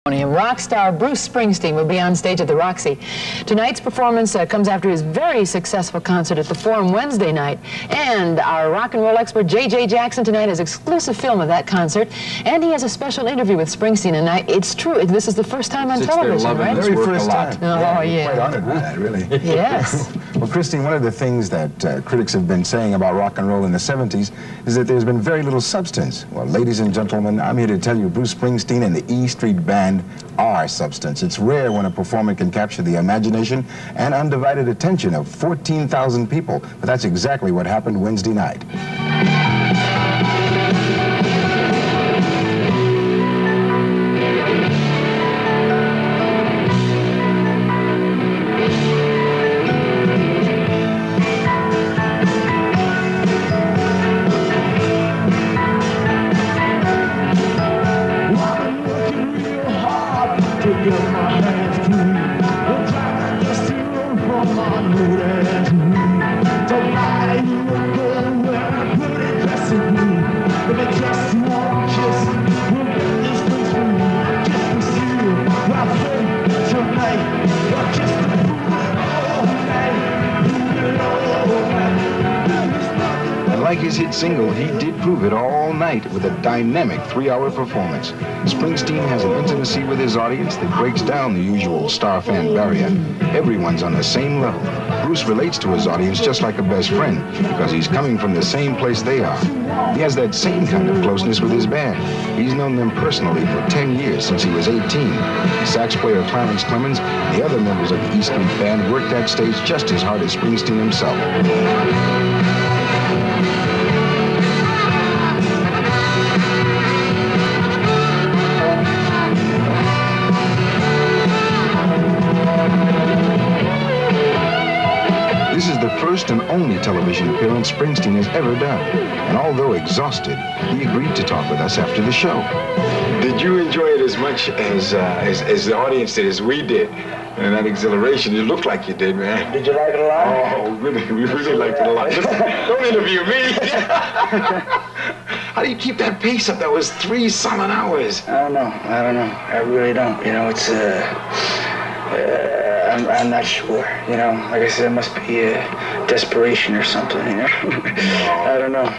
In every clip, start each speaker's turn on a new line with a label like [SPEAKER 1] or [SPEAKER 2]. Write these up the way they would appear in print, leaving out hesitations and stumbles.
[SPEAKER 1] Rock star Bruce Springsteen will be on stage at the Roxy. Tonight's performance comes after his very successful concert at the Forum Wednesday night. And our rock and roll expert J.J. Jackson tonight has exclusive film of that concert. And he has a special interview with Springsteen. And it's true, this is the first time on television, right?
[SPEAKER 2] Very first time.
[SPEAKER 1] Oh, yeah.
[SPEAKER 2] Quite honored by that, really.
[SPEAKER 1] Yes.
[SPEAKER 2] Well, Christine, one of the things that critics have been saying about rock and roll in the 70s is that there's been very little substance. Well, ladies and gentlemen, I'm here to tell you Bruce Springsteen and the E Street Band are substance. It's rare when a performer can capture the imagination and undivided attention of 14,000 people, but that's exactly what happened Wednesday night. Like his hit single, he did prove it all night with a dynamic 3-hour performance. Springsteen has an intimacy with his audience that breaks down the usual star-fan barrier. Everyone's on the same level. Bruce relates to his audience just like a best friend because he's coming from the same place they are. He has that same kind of closeness with his band. He's known them personally for 10 years, since he was 18. Sax player Clarence Clemens and the other members of the E Street Band worked that stage just as hard as Springsteen himself. This is the first and only television appearance Springsteen has ever done. And although exhausted, he agreed to talk with us after the show.
[SPEAKER 3] Did you enjoy it as much as the audience did, as we did? And that exhilaration, you looked like you did, man.
[SPEAKER 4] Did you like it a lot?
[SPEAKER 3] Oh, really, we really liked it a lot. Don't interview me. How do you keep that pace up? That was 3 solid hours.
[SPEAKER 4] I don't know. I really don't. You know, it's, I'm not sure, you know. Like I said, it must be desperation or something, you know. I don't know.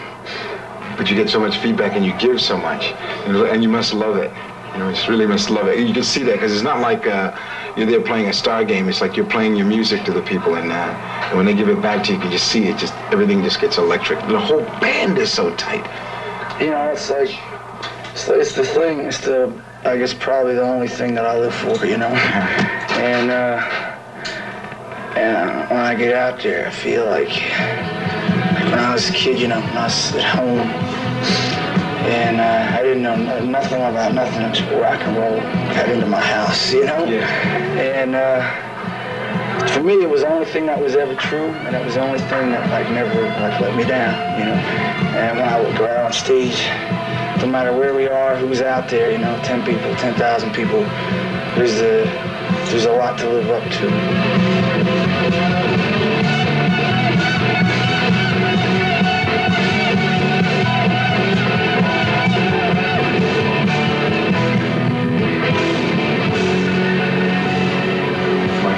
[SPEAKER 3] But you get so much feedback and you give so much, and you must love it. You know, you really must love it. You can see that because it's not like you're there playing a star game. It's like you're playing your music to the people, and when they give it back to you, you can just see it. Just everything just gets electric. The whole band is so tight.
[SPEAKER 4] You know, it's like it's the thing. It's the, I guess, probably the only thing that I live for, you know. And when I get out there, I feel like when I was a kid, you know, when I was at home, and I didn't know nothing about nothing until rock and roll got into my house, you know?
[SPEAKER 3] Yeah.
[SPEAKER 4] And for me, it was the only thing that was ever true, and it was the only thing that never let me down, you know? And when I would go out on stage, no matter where we are, who's out there, you know, 10 people, 10,000 people, there's a lot to live up to.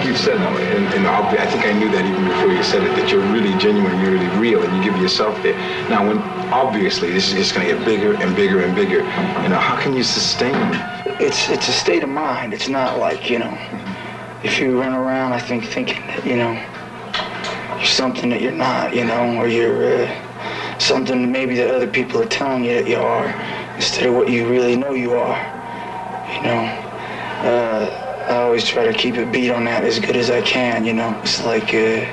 [SPEAKER 3] You said, and I think I knew that even before you said it, that you're really genuine, you're really real, and you give yourself there. Now, when obviously this is just going to get bigger and bigger and bigger, you know, how can you sustain it?
[SPEAKER 4] It's a state of mind. It's not like, you know, if you run around, I think, thinking that, you know, you're something that you're not, you know, or you're something maybe that other people are telling you that you are, instead of what you really know you are, you know. I always try to keep a beat on that as good as I can, you know. It's like, then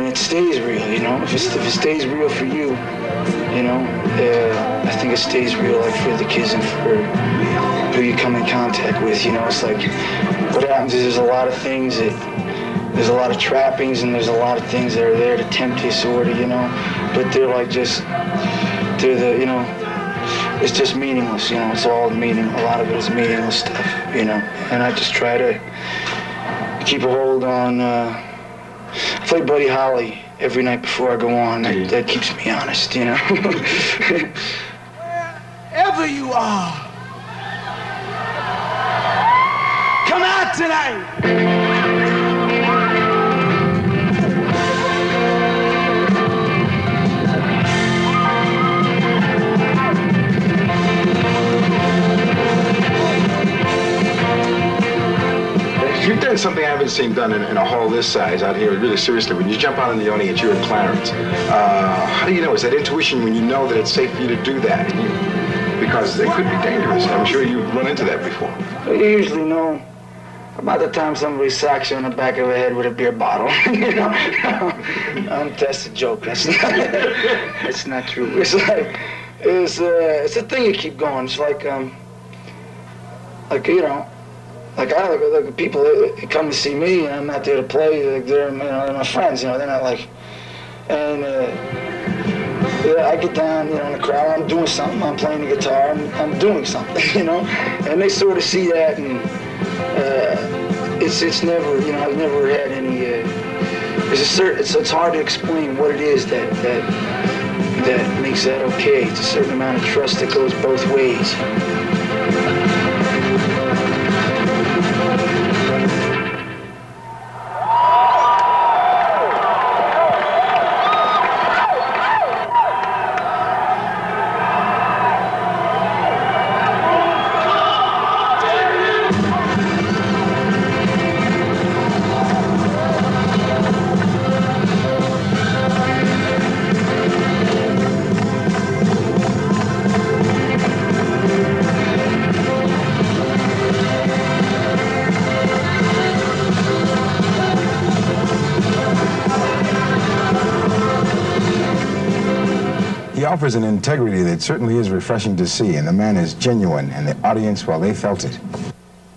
[SPEAKER 4] it stays real, you know. If it stays real for you, you know, I think it stays real, like, for the kids and for who you come in contact with, you know. It's like, what happens is there's a lot of things there's a lot of trappings and there's a lot of things that are there to tempt you, sort of, you know. But they're like they're the, you know, it's just meaningless, you know. It's all meaning. A lot of it is meaningless stuff, you know. And I just try to keep a hold on. I play Buddy Holly every night before I go on. That keeps me honest, you know.
[SPEAKER 5] Wherever you are,
[SPEAKER 4] tonight.
[SPEAKER 3] You've done something I haven't seen done in a hall this size out here, really seriously. When you jump out in the audience, you're in Clarence. How do you know? Is that intuition when you know that it's safe for you to do that? Because it could be dangerous. I'm sure you've run into that before.
[SPEAKER 4] You usually know about the time somebody socks you on the back of the head with a beer bottle. You know? That's a joke. That's not true. It's like, it's a thing you keep going. It's like you know, like people that come to see me, and I'm not there to play. Like they're my friends. You know, they're not like. And I get down, in the crowd. I'm doing something. I'm playing the guitar. I'm doing something. And they sort of see that, and it's never. I've never had any. It's hard to explain what it is that makes that okay. It's a certain amount of trust that goes both ways.
[SPEAKER 2] He offers an integrity that certainly is refreshing to see, and the man is genuine, and the audience, well, they felt it.